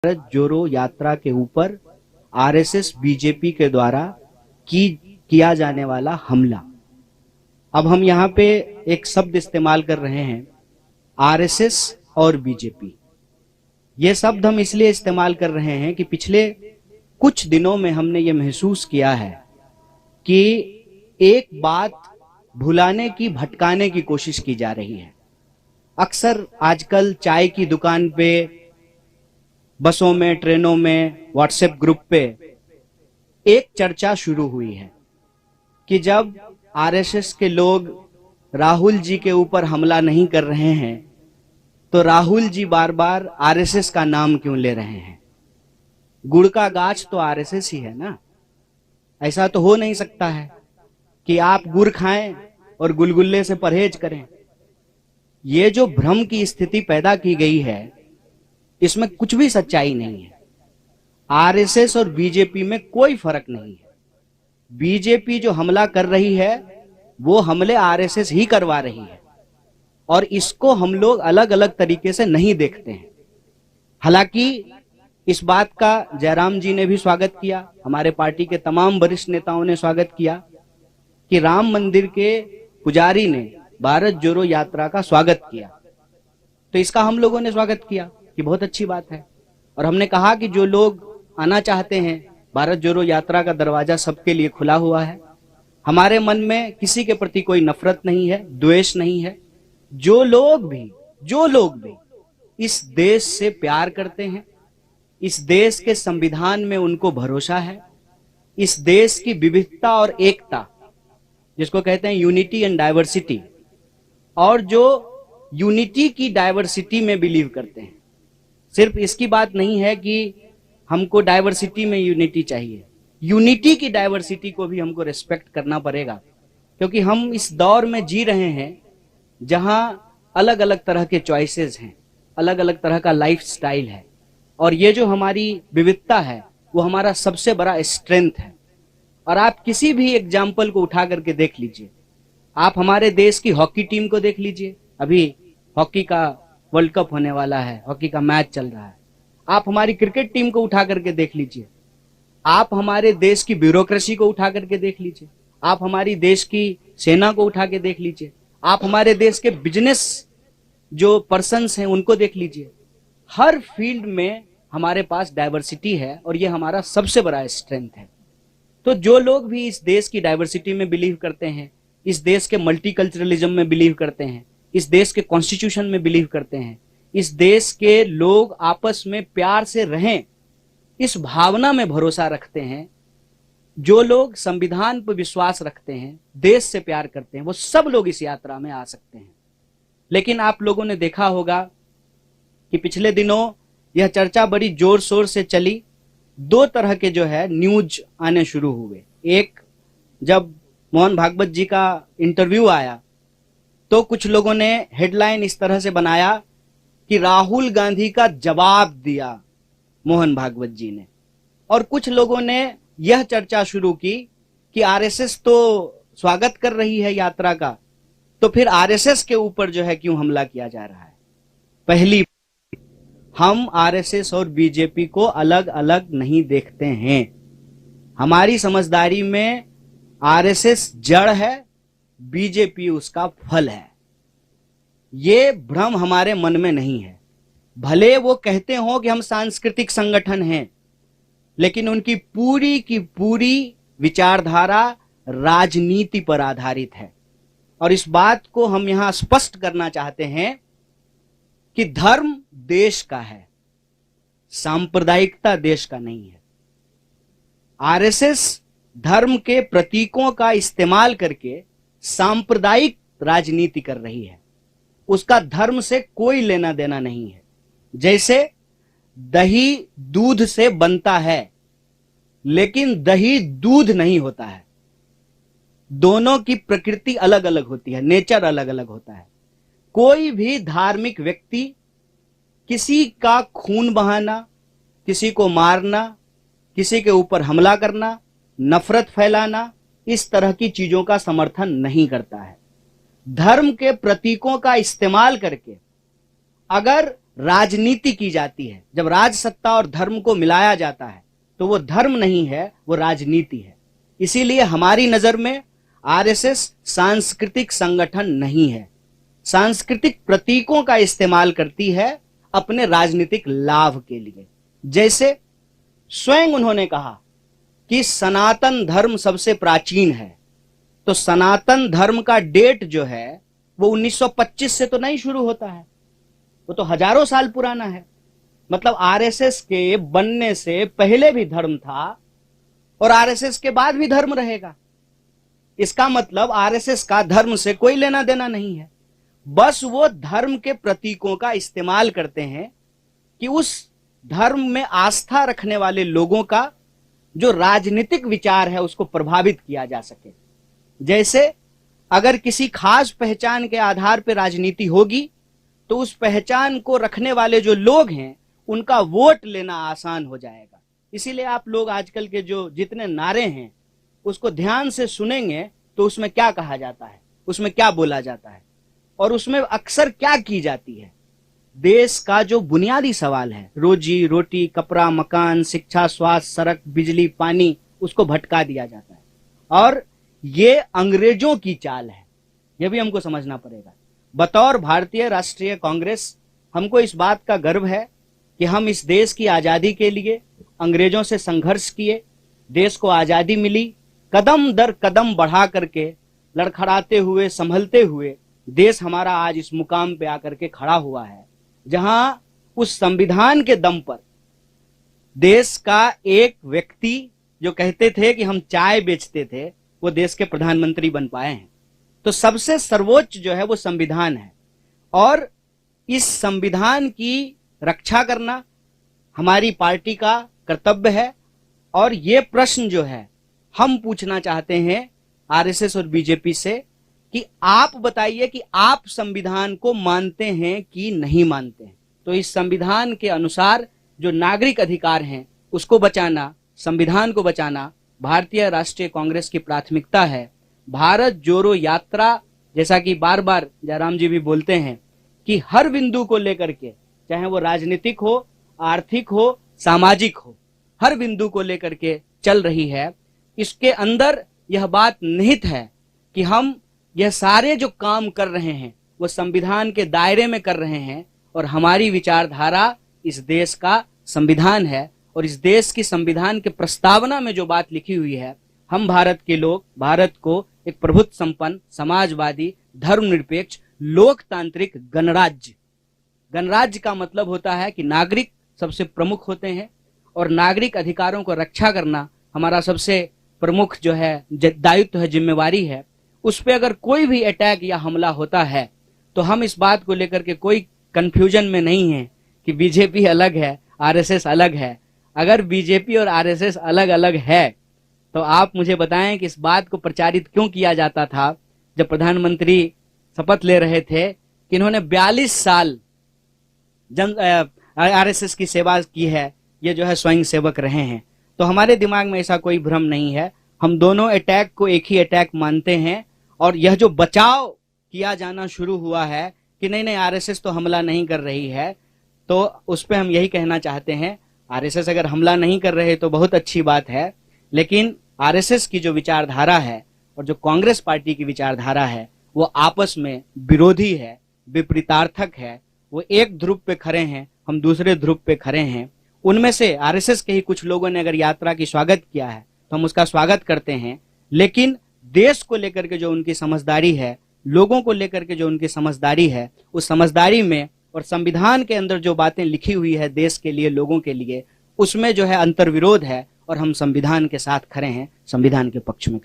भारत जोड़ो यात्रा के ऊपर आरएसएस बीजेपी के द्वारा किया जाने वाला हमला। अब हम यहाँ पे एक शब्द इस्तेमाल कर रहे हैं, आरएसएस और बीजेपी। ये शब्द हम इसलिए इस्तेमाल कर रहे हैं कि पिछले कुछ दिनों में हमने ये महसूस किया है कि एक बात भुलाने की, भटकाने की कोशिश की जा रही है। अक्सर आजकल चाय की दुकान पे, बसों में, ट्रेनों में, व्हाट्सएप ग्रुप पे एक चर्चा शुरू हुई है कि जब आरएसएस के लोग राहुल जी के ऊपर हमला नहीं कर रहे हैं तो राहुल जी बार बार आरएसएस का नाम क्यों ले रहे हैं। गुड़ का गाछ तो आरएसएस ही है ना। ऐसा तो हो नहीं सकता है कि आप गुड़ खाएं और गुलगुल्ले से परहेज करें। ये जो भ्रम की स्थिति पैदा की गई है, इसमें कुछ भी सच्चाई नहीं है। आरएसएस और बीजेपी में कोई फर्क नहीं है। बीजेपी जो हमला कर रही है वो हमले आरएसएस ही करवा रही है और इसको हम लोग अलग अलग तरीके से नहीं देखते हैं। हालांकि इस बात का जयराम जी ने भी स्वागत किया, हमारे पार्टी के तमाम वरिष्ठ नेताओं ने स्वागत किया कि राम मंदिर के पुजारी ने भारत जोड़ो यात्रा का स्वागत किया। तो इसका हम लोगों ने स्वागत किया कि बहुत अच्छी बात है। और हमने कहा कि जो लोग आना चाहते हैं, भारत जोड़ो यात्रा का दरवाजा सबके लिए खुला हुआ है। हमारे मन में किसी के प्रति कोई नफरत नहीं है, द्वेष नहीं है। जो लोग भी इस देश से प्यार करते हैं, इस देश के संविधान में उनको भरोसा है, इस देश की विविधता और एकता, जिसको कहते हैं यूनिटी एंड डाइवर्सिटी, और जो यूनिटी की डाइवर्सिटी में बिलीव करते हैं। सिर्फ इसकी बात नहीं है कि हमको डाइवर्सिटी में यूनिटी चाहिए, यूनिटी की डाइवर्सिटी को भी हमको रिस्पेक्ट करना पड़ेगा, क्योंकि हम इस दौर में जी रहे हैं जहां अलग अलग तरह के चॉइसेस हैं, अलग अलग तरह का लाइफ स्टाइल है। और ये जो हमारी विविधता है वो हमारा सबसे बड़ा स्ट्रेंथ है। और आप किसी भी एग्जाम्पल को उठा करके देख लीजिए। आप हमारे देश की हॉकी टीम को देख लीजिए, अभी हॉकी का वर्ल्ड कप होने वाला है, हॉकी का मैच चल रहा है। आप हमारी क्रिकेट टीम को उठा करके देख लीजिए, आप हमारे देश की ब्यूरोक्रेसी को उठा करके देख लीजिए, आप हमारी देश की सेना को उठा के देख लीजिए, आप हमारे देश के बिजनेस जो पर्सन्स हैं उनको देख लीजिए। हर फील्ड में हमारे पास डाइवर्सिटी है और ये हमारा सबसे बड़ा स्ट्रेंथ है। तो जो लोग भी इस देश की डाइवर्सिटी में बिलीव करते हैं, इस देश के मल्टीकल्चरलिज्म में बिलीव करते हैं, इस देश के कॉन्स्टिट्यूशन में बिलीव करते हैं, इस देश के लोग आपस में प्यार से रहें, इस भावना में भरोसा रखते हैं, जो लोग संविधान पर विश्वास रखते हैं, देश से प्यार करते हैं, वो सब लोग इस यात्रा में आ सकते हैं। लेकिन आप लोगों ने देखा होगा कि पिछले दिनों यह चर्चा बड़ी जोर शोर से चली। दो तरह के जो है न्यूज आने शुरू हुए। एक, जब मोहन भागवत जी का इंटरव्यू आया तो कुछ लोगों ने हेडलाइन इस तरह से बनाया कि राहुल गांधी का जवाब दिया मोहन भागवत जी ने। और कुछ लोगों ने यह चर्चा शुरू की कि आरएसएस तो स्वागत कर रही है यात्रा का, तो फिर आरएसएस के ऊपर जो है क्यों हमला किया जा रहा है। पहली, हम आरएसएस और बीजेपी को अलग अलग नहीं देखते हैं। हमारी समझदारी में आरएसएस जड़ है, बीजेपी उसका फल है। ये भ्रम हमारे मन में नहीं है। भले वो कहते हो कि हम सांस्कृतिक संगठन हैं, लेकिन उनकी पूरी की पूरी विचारधारा राजनीति पर आधारित है। और इस बात को हम यहां स्पष्ट करना चाहते हैं कि धर्म देश का है, सांप्रदायिकता देश का नहीं है। आरएसएस धर्म के प्रतीकों का इस्तेमाल करके सांप्रदायिक राजनीति कर रही है। उसका धर्म से कोई लेना देना नहीं है। जैसे दही दूध से बनता है, लेकिन दही दूध नहीं होता है। दोनों की प्रकृति अलग अलग होती है, नेचर अलग अलग होता है। कोई भी धार्मिक व्यक्ति किसी का खून बहाना, किसी को मारना, किसी के ऊपर हमला करना, नफरत फैलाना, इस तरह की चीजों का समर्थन नहीं करता है। धर्म के प्रतीकों का इस्तेमाल करके अगर राजनीति की जाती है, जब राज सत्ता और धर्म को मिलाया जाता है, तो वो धर्म नहीं है, वो राजनीति है। इसीलिए हमारी नजर में आरएसएस सांस्कृतिक संगठन नहीं है, सांस्कृतिक प्रतीकों का इस्तेमाल करती है अपने राजनीतिक लाभ के लिए। जैसे स्वयं उन्होंने कहा कि सनातन धर्म सबसे प्राचीन है, तो सनातन धर्म का डेट जो है वो 1925 से तो नहीं शुरू होता है, वो तो हजारों साल पुराना है। मतलब आरएसएस के बनने से पहले भी धर्म था और आरएसएस के बाद भी धर्म रहेगा। इसका मतलब आरएसएस का धर्म से कोई लेना देना नहीं है, बस वो धर्म के प्रतीकों का इस्तेमाल करते हैं कि उस धर्म में आस्था रखने वाले लोगों का जो राजनीतिक विचार है उसको प्रभावित किया जा सके। जैसे अगर किसी खास पहचान के आधार पर राजनीति होगी तो उस पहचान को रखने वाले जो लोग हैं उनका वोट लेना आसान हो जाएगा। इसीलिए आप लोग आजकल के जो जितने नारे हैं उसको ध्यान से सुनेंगे तो उसमें क्या कहा जाता है, उसमें क्या बोला जाता है और उसमें अक्सर क्या की जाती है। देश का जो बुनियादी सवाल है, रोजी रोटी, कपड़ा, मकान, शिक्षा, स्वास्थ्य, सड़क, बिजली, पानी, उसको भटका दिया जाता है। और ये अंग्रेजों की चाल है, यह भी हमको समझना पड़ेगा। बतौर भारतीय राष्ट्रीय कांग्रेस हमको इस बात का गर्व है कि हम इस देश की आजादी के लिए अंग्रेजों से संघर्ष किए, देश को आजादी मिली, कदम दर कदम बढ़ा करके, लड़खड़ाते हुए, संभलते हुए देश हमारा आज इस मुकाम पे आकर के खड़ा हुआ है, जहां उस संविधान के दम पर देश का एक व्यक्ति जो कहते थे कि हम चाय बेचते थे, वो देश के प्रधानमंत्री बन पाए हैं। तो सबसे सर्वोच्च जो है वो संविधान है और इस संविधान की रक्षा करना हमारी पार्टी का कर्तव्य है। और ये प्रश्न जो है हम पूछना चाहते हैं आरएसएस और बीजेपी से कि आप बताइए कि आप संविधान को मानते हैं कि नहीं मानते हैं। तो इस संविधान के अनुसार जो नागरिक अधिकार हैं उसको बचाना, संविधान को बचाना भारतीय राष्ट्रीय कांग्रेस की प्राथमिकता है। भारत जोड़ो यात्रा, जैसा कि बार बार जयराम जी भी बोलते हैं कि हर बिंदु को लेकर के, चाहे वो राजनीतिक हो, आर्थिक हो, सामाजिक हो, हर बिंदु को लेकर के चल रही है। इसके अंदर यह बात निहित है कि हम यह सारे जो काम कर रहे हैं वो संविधान के दायरे में कर रहे हैं और हमारी विचारधारा इस देश का संविधान है। और इस देश की संविधान के प्रस्तावना में जो बात लिखी हुई है, हम भारत के लोग भारत को एक प्रभुत्व संपन्न, समाजवादी, धर्मनिरपेक्ष, लोकतांत्रिक गणराज्य, गणराज्य का मतलब होता है कि नागरिक सबसे प्रमुख होते हैं और नागरिक अधिकारों को रक्षा करना हमारा सबसे प्रमुख जो है दायित्व है, जिम्मेवारी है। उस पर अगर कोई भी अटैक या हमला होता है तो हम इस बात को लेकर के कोई कंफ्यूजन में नहीं है कि बीजेपी अलग है, आरएसएस अलग है। अगर बीजेपी और आरएसएस अलग अलग है तो आप मुझे बताएं कि इस बात को प्रचारित क्यों किया जाता था जब प्रधानमंत्री शपथ ले रहे थे कि इन्होंने 42 साल आरएसएस की सेवा की है, ये जो है स्वयं सेवक रहे हैं। तो हमारे दिमाग में ऐसा कोई भ्रम नहीं है, हम दोनों अटैक को एक ही अटैक मानते हैं। और यह जो बचाव किया जाना शुरू हुआ है कि नहीं नहीं आरएसएस तो हमला नहीं कर रही है, तो उस पर हम यही कहना चाहते हैं, आरएसएस अगर हमला नहीं कर रहे तो बहुत अच्छी बात है, लेकिन आरएसएस की जो विचारधारा है और जो कांग्रेस पार्टी की विचारधारा है वो आपस में विरोधी है, विपरीतार्थक है। वो एक ध्रुव पे खड़े हैं, हम दूसरे ध्रुव पे खड़े हैं। उनमें से आरएसएस के ही कुछ लोगों ने अगर यात्रा की स्वागत किया है तो हम उसका स्वागत करते हैं, लेकिन देश को लेकर के जो उनकी समझदारी है, लोगों को लेकर के जो उनकी समझदारी है, उस समझदारी में और संविधान के अंदर जो बातें लिखी हुई है देश के लिए, लोगों के लिए, उसमें जो है अंतर्विरोध है और हम संविधान के साथ खड़े हैं, संविधान के पक्ष में।